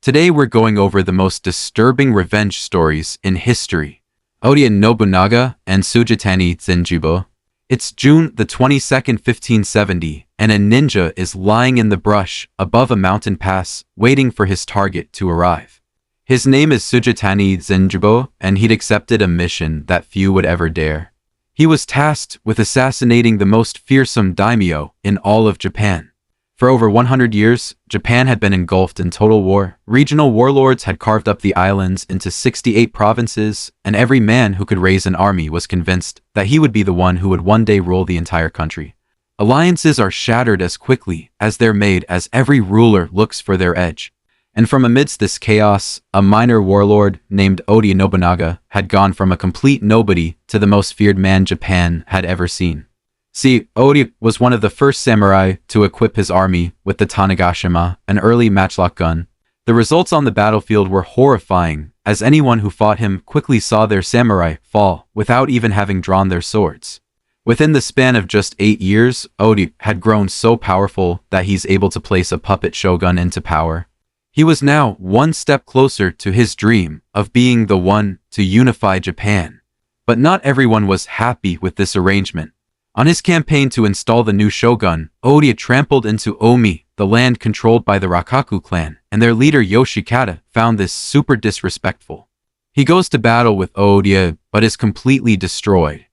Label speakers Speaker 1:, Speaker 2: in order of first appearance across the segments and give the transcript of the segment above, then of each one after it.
Speaker 1: Today we're going over the most disturbing revenge stories in history. Oda Nobunaga and Sujitani Zenjubo. It's June the 22nd, 1570, and a ninja is lying in the brush above a mountain pass, waiting for his target to arrive. His name is Sujitani Zenjubo, and he'd accepted a mission that few would ever dare. He was tasked with assassinating the most fearsome daimyo in all of Japan. For over 100 years, Japan had been engulfed in total war. Regional warlords had carved up the islands into 68 provinces, and every man who could raise an army was convinced that he would be the one who would one day rule the entire country. Alliances are shattered as quickly as they're made, as every ruler looks for their edge. And from amidst this chaos, a minor warlord named Oda Nobunaga had gone from a complete nobody to the most feared man Japan had ever seen. See, Oda was one of the first samurai to equip his army with the Tanegashima, an early matchlock gun. The results on the battlefield were horrifying, as anyone who fought him quickly saw their samurai fall without even having drawn their swords. Within the span of just 8 years, Oda had grown so powerful that he's able to place a puppet shogun into power. He was now one step closer to his dream of being the one to unify Japan. But not everyone was happy with this arrangement. On his campaign to install the new shogun, Oda trampled into Omi, the land controlled by the Rakaku clan, and their leader Yoshikata found this super disrespectful. He goes to battle with Oda, but is completely destroyed.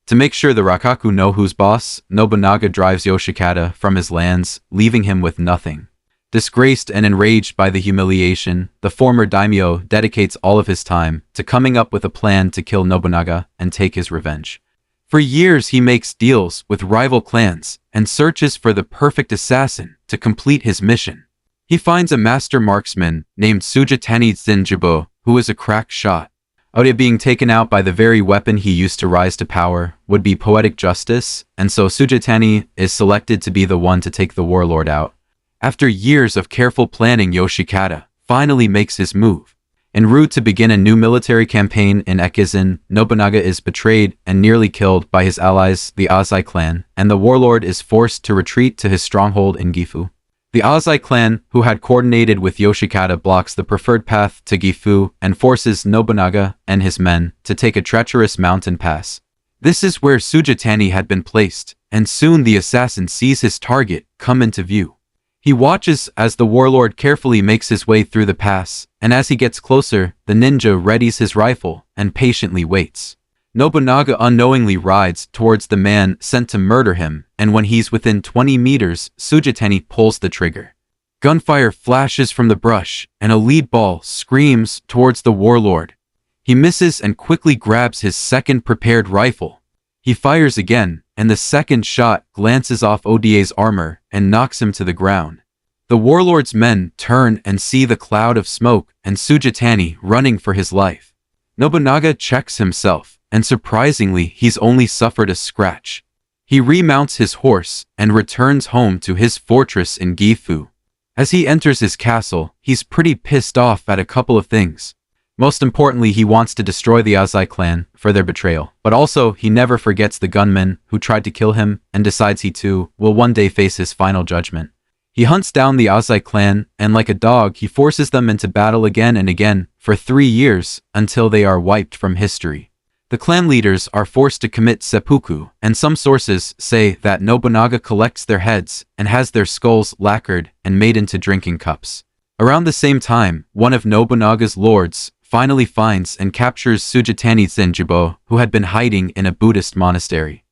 Speaker 1: To make sure the Rakaku know who's boss, Nobunaga drives Yoshikata from his lands, leaving him with nothing. Disgraced and enraged by the humiliation, the former daimyo dedicates all of his time to coming up with a plan to kill Nobunaga and take his revenge. For years he makes deals with rival clans and searches for the perfect assassin to complete his mission. He finds a master marksman named Sujitani Zenjubo, who is a crack shot. Oda being taken out by the very weapon he used to rise to power would be poetic justice, and so Sujitani is selected to be the one to take the warlord out. After years of careful planning, Yoshikata finally makes his move. En route to begin a new military campaign in Ekizen, Nobunaga is betrayed and nearly killed by his allies, the Azai clan, and the warlord is forced to retreat to his stronghold in Gifu. The Azai clan, who had coordinated with Yoshikata, blocks the preferred path to Gifu and forces Nobunaga and his men to take a treacherous mountain pass. This is where Sujitani had been placed, and soon the assassin sees his target come into view. He watches as the warlord carefully makes his way through the pass, and as he gets closer, the ninja readies his rifle and patiently waits. Nobunaga unknowingly rides towards the man sent to murder him, and when he's within 20 meters, Sujitani pulls the trigger. Gunfire flashes from the brush, and a lead ball screams towards the warlord. He misses and quickly grabs his second prepared rifle. He fires again, and the second shot glances off Oda's armor and knocks him to the ground. The warlord's men turn and see the cloud of smoke and Sujitani running for his life. Nobunaga checks himself, and surprisingly, he's only suffered a scratch. He remounts his horse and returns home to his fortress in Gifu. As he enters his castle, he's pretty pissed off at a couple of things. Most importantly, he wants to destroy the Azai clan for their betrayal, but also he never forgets the gunmen who tried to kill him and decides he too will one day face his final judgment. He hunts down the Azai clan, and like a dog, he forces them into battle again and again for 3 years until they are wiped from history. The clan leaders are forced to commit seppuku, and some sources say that Nobunaga collects their heads and has their skulls lacquered and made into drinking cups. Around the same time, one of Nobunaga's lords finally finds and captures Sujitani Zenjubo, who had been hiding in a Buddhist monastery.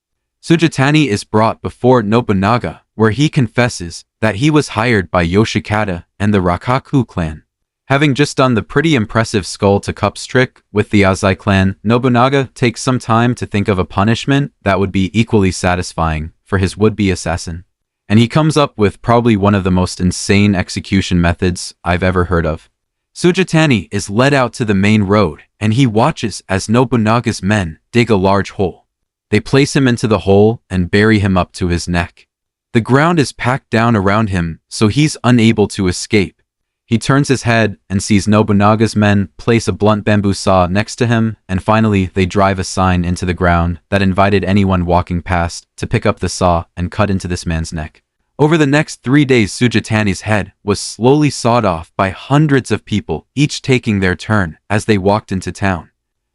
Speaker 1: Sujitani is brought before Nobunaga, where he confesses that he was hired by Yoshikata and the Rakaku clan. Having just done the pretty impressive skull-to-cups trick with the Azai clan, Nobunaga takes some time to think of a punishment that would be equally satisfying for his would-be assassin. And he comes up with probably one of the most insane execution methods I've ever heard of. Sujitani is led out to the main road, and he watches as Nobunaga's men dig a large hole. They place him into the hole and bury him up to his neck. The ground is packed down around him, so he's unable to escape. He turns his head and sees Nobunaga's men place a blunt bamboo saw next to him, and finally they drive a sign into the ground that invited anyone walking past to pick up the saw and cut into this man's neck. Over the next 3 days, Sujatani's head was slowly sawed off by hundreds of people, each taking their turn as they walked into town.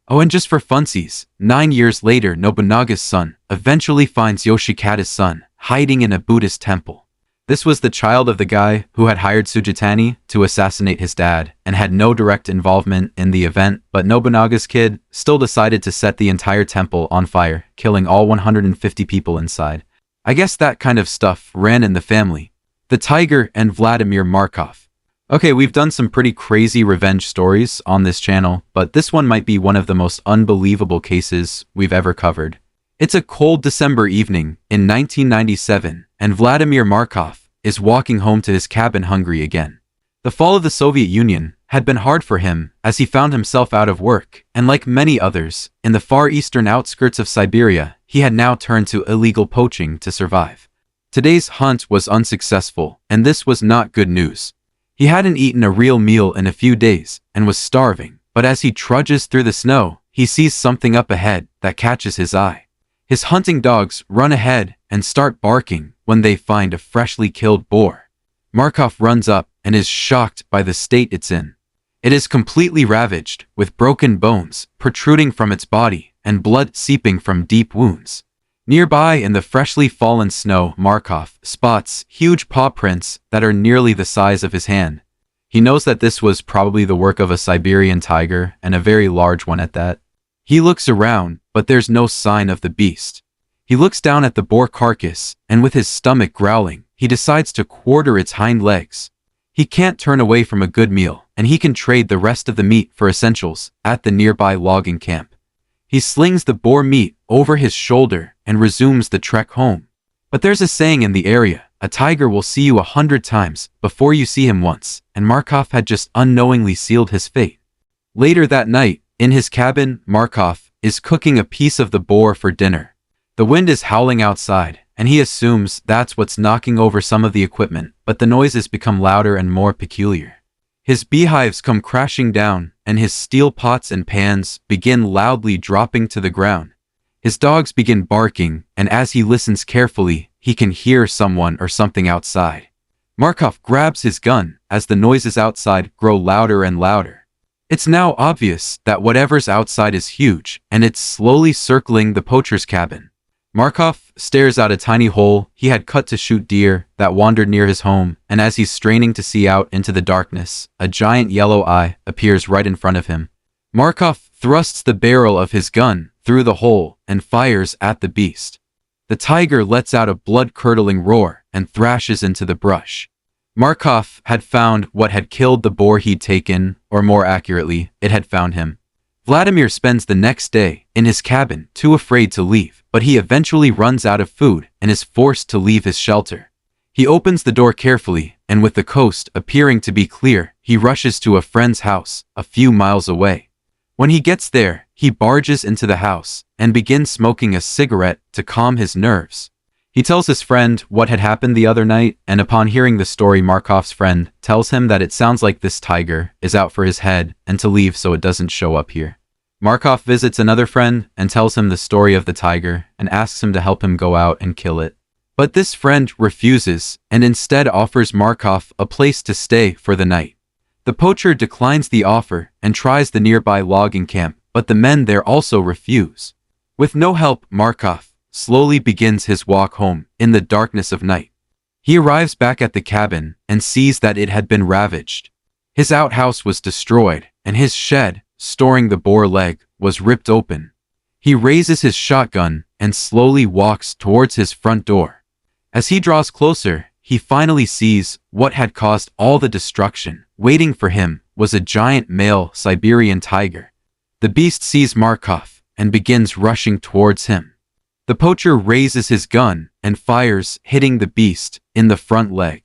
Speaker 1: Oh, and just for funsies, 9 years later, Nobunaga's son eventually finds Yoshikata's son hiding in a Buddhist temple. This was the child of the guy who had hired Sujatani to assassinate his dad and had no direct involvement in the event, but Nobunaga's kid still decided to set the entire temple on fire, killing all 150 people inside. I guess that kind of stuff ran in the family. The Tiger and Vladimir Markov. Okay, we've done some pretty crazy revenge stories on this channel, but this one might be one of the most unbelievable cases we've ever covered. It's a cold December evening in 1997, and Vladimir Markov is walking home to his cabin hungry again. The fall of the Soviet Union had been hard for him as he found himself out of work, and like many others, in the far eastern outskirts of Siberia, he had now turned to illegal poaching to survive. Today's hunt was unsuccessful, and this was not good news. He hadn't eaten a real meal in a few days and was starving, but as he trudges through the snow, he sees something up ahead that catches his eye. His hunting dogs run ahead and start barking when they find a freshly killed boar. Markov runs up and is shocked by the state it's in. It is completely ravaged, with broken bones protruding from its body and blood seeping from deep wounds. Nearby in the freshly fallen snow, Markov spots huge paw prints that are nearly the size of his hand. He knows that this was probably the work of a Siberian tiger, and a very large one at that. He looks around, but there's no sign of the beast. He looks down at the boar carcass, and with his stomach growling, he decides to quarter its hind legs. He can't turn away from a good meal, and he can trade the rest of the meat for essentials at the nearby logging camp. He slings the boar meat over his shoulder and resumes the trek home. But there's a saying in the area, a tiger will see you 100 times before you see him once, and Markov had just unknowingly sealed his fate. Later that night, in his cabin, Markov is cooking a piece of the boar for dinner. The wind is howling outside, and he assumes that's what's knocking over some of the equipment, but the noises become louder and more peculiar. His beehives come crashing down, and his steel pots and pans begin loudly dropping to the ground. His dogs begin barking, and as he listens carefully, he can hear someone or something outside. Markov grabs his gun as the noises outside grow louder and louder. It's now obvious that whatever's outside is huge, and it's slowly circling the poacher's cabin. Markov stares out a tiny hole he had cut to shoot deer that wandered near his home, and as he's straining to see out into the darkness, a giant yellow eye appears right in front of him. Markov thrusts the barrel of his gun through the hole and fires at the beast. The tiger lets out a blood-curdling roar and thrashes into the brush. Markov had found what had killed the boar he'd taken, or more accurately, it had found him. Vladimir spends the next day in his cabin, too afraid to leave, but he eventually runs out of food and is forced to leave his shelter. He opens the door carefully, and with the coast appearing to be clear, he rushes to a friend's house a few miles away. When he gets there, he barges into the house and begins smoking a cigarette to calm his nerves. He tells his friend what had happened the other night, and upon hearing the story, Markov's friend tells him that it sounds like this tiger is out for his head and to leave so it doesn't show up here. Markov visits another friend and tells him the story of the tiger and asks him to help him go out and kill it. But this friend refuses and instead offers Markov a place to stay for the night. The poacher declines the offer and tries the nearby logging camp, but the men there also refuse. With no help, Markov slowly begins his walk home in the darkness of night. He arrives back at the cabin and sees that it had been ravaged. His outhouse was destroyed, and his shed, storing the boar leg, was ripped open. He raises his shotgun and slowly walks towards his front door. As he draws closer, he finally sees what had caused all the destruction. Waiting for him was a giant male Siberian tiger. The beast sees Markov and begins rushing towards him. The poacher raises his gun and fires, hitting the beast in the front leg.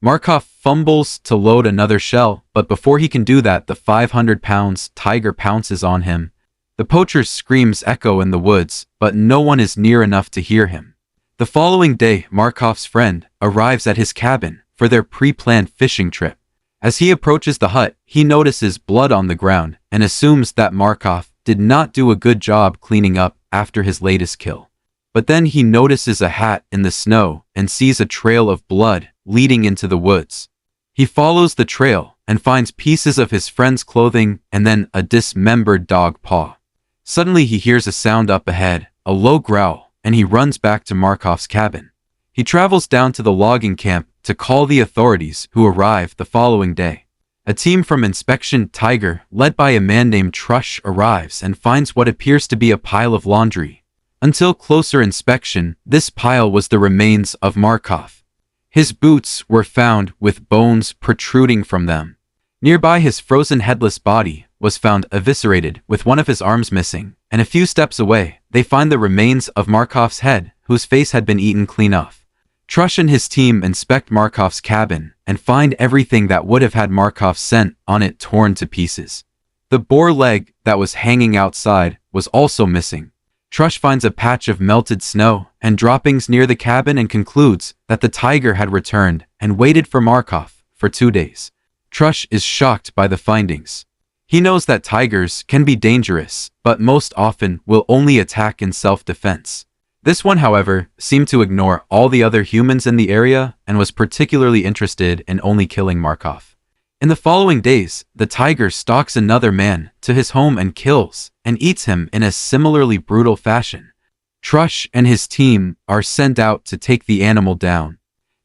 Speaker 1: Markov fumbles to load another shell, but before he can do that, the 500-pound tiger pounces on him. The poacher's screams echo in the woods, but no one is near enough to hear him. The following day, Markov's friend arrives at his cabin for their pre-planned fishing trip. As he approaches the hut, he notices blood on the ground and assumes that Markov did not do a good job cleaning up after his latest kill. But then he notices a hat in the snow and sees a trail of blood leading into the woods. He follows the trail and finds pieces of his friend's clothing and then a dismembered dog paw. Suddenly he hears a sound up ahead, a low growl, and he runs back to Markov's cabin. He travels down to the logging camp to call the authorities, who arrive the following day. A team from Inspection Tiger, led by a man named Trush, arrives and finds what appears to be a pile of laundry. Until closer inspection, this pile was the remains of Markov. His boots were found with bones protruding from them. Nearby, his frozen headless body was found eviscerated with one of his arms missing, and a few steps away, they find the remains of Markov's head, whose face had been eaten clean off. Trush and his team inspect Markov's cabin and find everything that would have had Markov's scent on it torn to pieces. The boar leg that was hanging outside was also missing. Trush finds a patch of melted snow and droppings near the cabin and concludes that the tiger had returned and waited for Markov for 2 days. Trush is shocked by the findings. He knows that tigers can be dangerous, but most often will only attack in self-defense. This one, however, seemed to ignore all the other humans in the area and was particularly interested in only killing Markov. In the following days, the tiger stalks another man to his home and kills and eats him in a similarly brutal fashion. Trush and his team are sent out to take the animal down.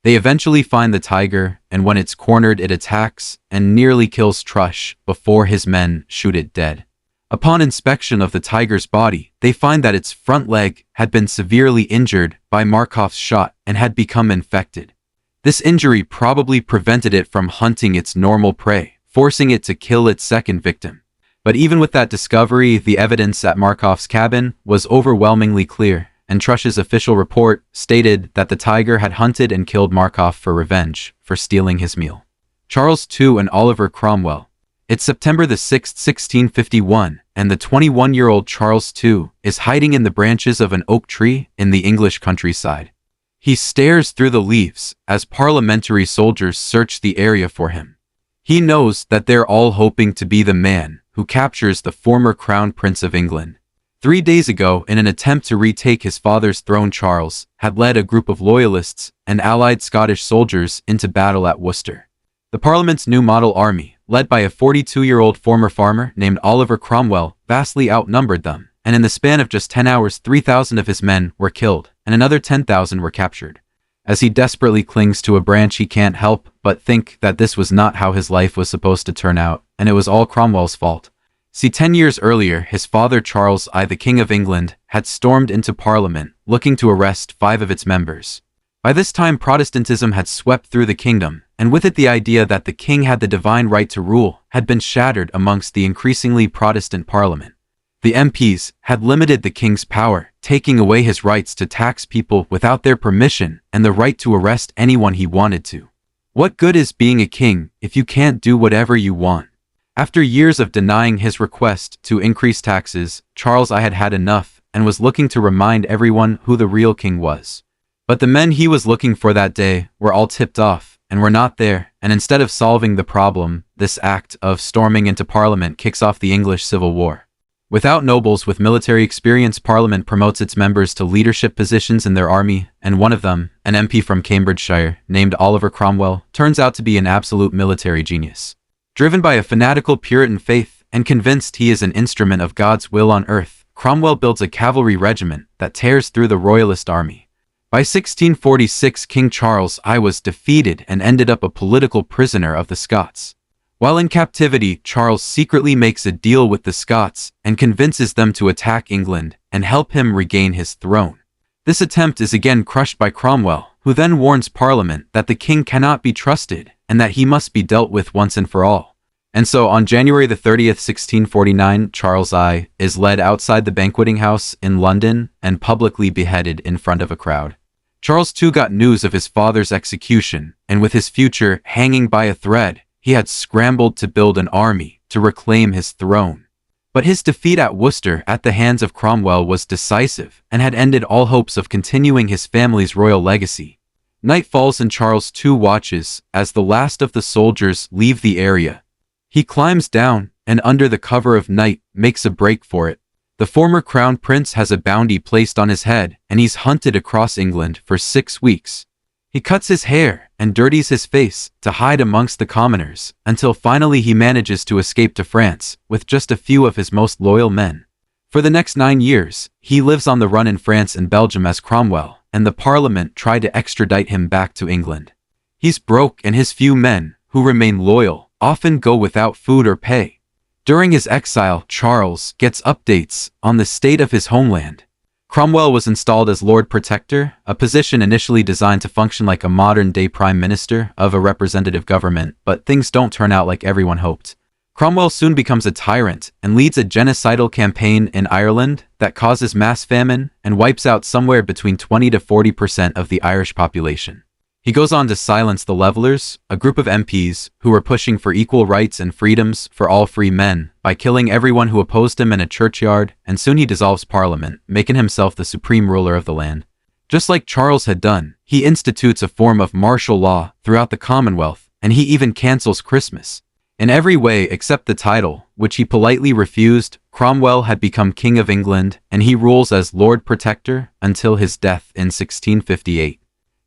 Speaker 1: They eventually find the tiger, and when it's cornered, it attacks and nearly kills Trush before his men shoot it dead. Upon inspection of the tiger's body, they find that its front leg had been severely injured by Markov's shot and had become infected. This injury probably prevented it from hunting its normal prey, forcing it to kill its second victim. But even with that discovery, the evidence at Markov's cabin was overwhelmingly clear, and Trush's official report stated that the tiger had hunted and killed Markov for revenge for stealing his meal. Charles II and Oliver Cromwell. It's September the 6th, 1651, and the 21-year-old Charles II is hiding in the branches of an oak tree in the English countryside. He stares through the leaves as parliamentary soldiers search the area for him. He knows that they're all hoping to be the man who captures the former Crown Prince of England. 3 days ago, in an attempt to retake his father's throne, Charles had led a group of loyalists and allied Scottish soldiers into battle at Worcester. The Parliament's new model army, led by a 42-year-old former farmer named Oliver Cromwell, vastly outnumbered them, and in the span of just 10 hours, 3,000 of his men were killed, and another 10,000 were captured. As he desperately clings to a branch, he can't help but think that this was not how his life was supposed to turn out, and it was all Cromwell's fault. See, 10 years earlier, his father Charles I, the King of England, had stormed into Parliament, looking to arrest 5 of its members. By this time, Protestantism had swept through the kingdom, and with it the idea that the king had the divine right to rule had been shattered amongst the increasingly Protestant Parliament. The MPs had limited the king's power, taking away his rights to tax people without their permission and the right to arrest anyone he wanted to. What good is being a king if you can't do whatever you want? After years of denying his request to increase taxes, Charles I had had enough and was looking to remind everyone who the real king was. But the men he was looking for that day were all tipped off and were not there, and instead of solving the problem, this act of storming into Parliament kicks off the English Civil War. Without nobles with military experience, Parliament promotes its members to leadership positions in their army, and one of them, an MP from Cambridgeshire named Oliver Cromwell, turns out to be an absolute military genius. Driven by a fanatical Puritan faith and convinced he is an instrument of God's will on earth, Cromwell builds a cavalry regiment that tears through the royalist army. By 1646, King Charles I was defeated and ended up a political prisoner of the Scots. While in captivity, Charles secretly makes a deal with the Scots and convinces them to attack England and help him regain his throne. This attempt is again crushed by Cromwell, who then warns Parliament that the king cannot be trusted and that he must be dealt with once and for all. And so on January the 30th, 1649, Charles I is led outside the banqueting house in London and publicly beheaded in front of a crowd. Charles II got news of his father's execution, and with his future hanging by a thread, he had scrambled to build an army to reclaim his throne. But his defeat at Worcester at the hands of Cromwell was decisive and had ended all hopes of continuing his family's royal legacy. Night falls and Charles II watches as the last of the soldiers leave the area. He climbs down and under the cover of night makes a break for it. The former crown prince has a bounty placed on his head, and he's hunted across England for 6 weeks. He cuts his hair and dirties his face to hide amongst the commoners, until finally he manages to escape to France with just a few of his most loyal men. For the next 9 years, he lives on the run in France and Belgium as Cromwell, and the Parliament try to extradite him back to England. He's broke, and his few men, who remain loyal, often go without food or pay. During his exile, Charles gets updates on the state of his homeland. Cromwell was installed as Lord Protector, a position initially designed to function like a modern-day prime minister of a representative government, but things don't turn out like everyone hoped. Cromwell soon becomes a tyrant and leads a genocidal campaign in Ireland that causes mass famine and wipes out somewhere between 20 to 40% of the Irish population. He goes on to silence the Levellers, a group of MPs who were pushing for equal rights and freedoms for all free men, by killing everyone who opposed him in a churchyard, and soon he dissolves Parliament, making himself the supreme ruler of the land. Just like Charles had done, he institutes a form of martial law throughout the Commonwealth, and he even cancels Christmas. In every way except the title, which he politely refused, Cromwell had become King of England, and he rules as Lord Protector until his death in 1658.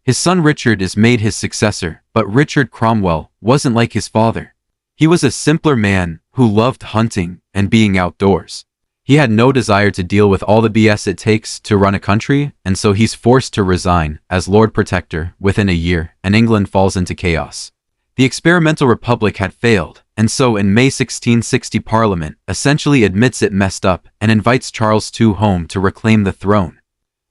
Speaker 1: His son Richard is made his successor, but Richard Cromwell wasn't like his father. He was a simpler man who loved hunting and being outdoors. He had no desire to deal with all the BS it takes to run a country, and so he's forced to resign as Lord Protector within a year, and England falls into chaos. The experimental republic had failed, and so in May 1660 Parliament essentially admits it messed up and invites Charles II home to reclaim the throne.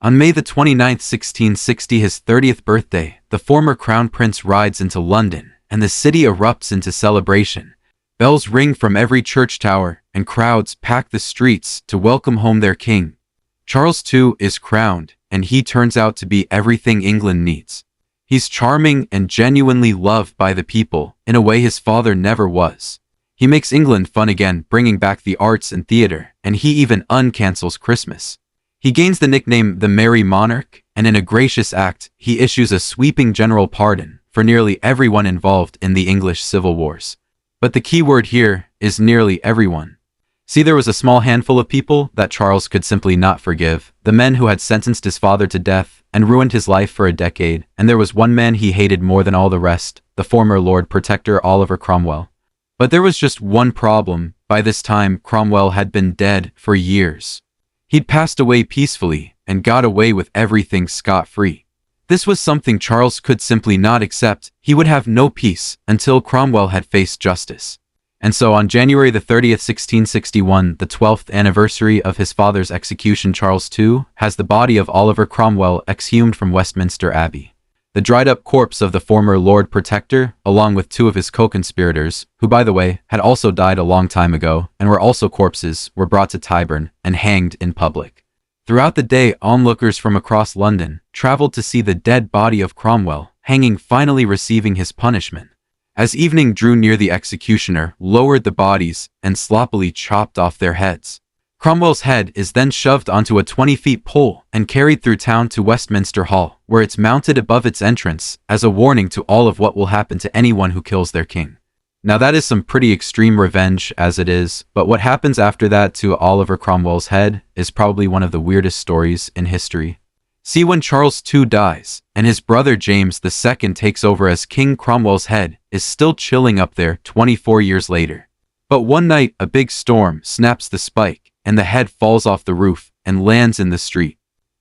Speaker 1: On May the 29th, 1660, his 30th birthday, the former crown prince rides into London, and the city erupts into celebration. Bells ring from every church tower, and crowds pack the streets to welcome home their king. Charles II is crowned, and he turns out to be everything England needs. He's charming and genuinely loved by the people, in a way his father never was. He makes England fun again, bringing back the arts and theater, and he even uncancels Christmas. He gains the nickname the Merry Monarch, and in a gracious act, he issues a sweeping general pardon for nearly everyone involved in the English civil wars. But the key word here is nearly everyone. See, there was a small handful of people that Charles could simply not forgive, the men who had sentenced his father to death and ruined his life for a decade, and there was one man he hated more than all the rest, the former Lord Protector Oliver Cromwell. But there was just one problem. By this time, Cromwell had been dead for years. He'd passed away peacefully and got away with everything scot-free. This was something Charles could simply not accept. He would have no peace until Cromwell had faced justice. And so on January the 30th, 1661, the 12th anniversary of his father's execution, Charles II has the body of Oliver Cromwell exhumed from Westminster Abbey. The dried-up corpse of the former Lord Protector, along with 2 of his co-conspirators, who by the way, had also died a long time ago, and were also corpses, were brought to Tyburn and hanged in public. Throughout the day, onlookers from across London traveled to see the dead body of Cromwell, hanging, finally receiving his punishment. As evening drew near, the executioner lowered the bodies and sloppily chopped off their heads. Cromwell's head is then shoved onto a 20-foot pole and carried through town to Westminster Hall, where it's mounted above its entrance as a warning to all of what will happen to anyone who kills their king. Now that is some pretty extreme revenge as it is, but what happens after that to Oliver Cromwell's head is probably one of the weirdest stories in history. See, when Charles II dies, and his brother James II takes over as king, Cromwell's head is still chilling up there 24 years later. But one night, a big storm snaps the spike, and the head falls off the roof and lands in the street.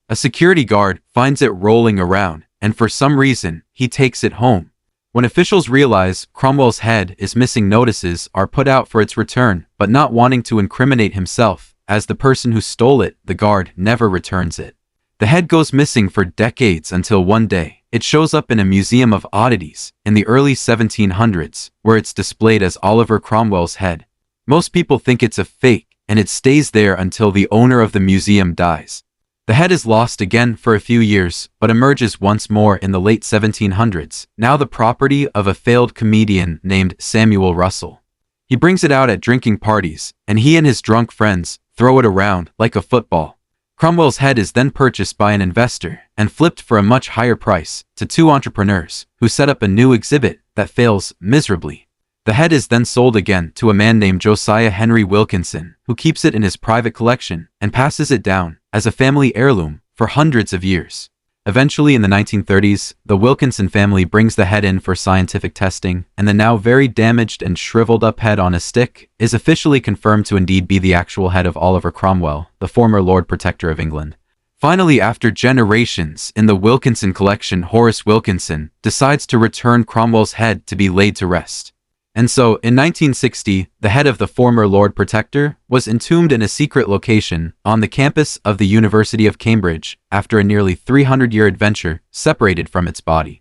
Speaker 1: A security guard finds it rolling around, and for some reason, he takes it home. When officials realize Cromwell's head is missing, notices are put out for its return, but not wanting to incriminate himself as the person who stole it, the guard never returns it. The head goes missing for decades until one day, it shows up in a museum of oddities in the early 1700s, where it's displayed as Oliver Cromwell's head. Most people think it's a fake, and it stays there until the owner of the museum dies. The head is lost again for a few years, but emerges once more in the late 1700s, now the property of a failed comedian named Samuel Russell. He brings it out at drinking parties, and he and his drunk friends throw it around like a football. Cromwell's head is then purchased by an investor and flipped for a much higher price to 2 entrepreneurs who set up a new exhibit that fails miserably. The head is then sold again to a man named Josiah Henry Wilkinson, who keeps it in his private collection and passes it down as a family heirloom for hundreds of years. Eventually, in the 1930s, the Wilkinson family brings the head in for scientific testing, and the now very damaged and shriveled up head on a stick is officially confirmed to indeed be the actual head of Oliver Cromwell, the former Lord Protector of England. Finally, after generations in the Wilkinson collection, Horace Wilkinson decides to return Cromwell's head to be laid to rest. And so, in 1960, the head of the former Lord Protector was entombed in a secret location on the campus of the University of Cambridge after a nearly 300-year adventure separated from its body.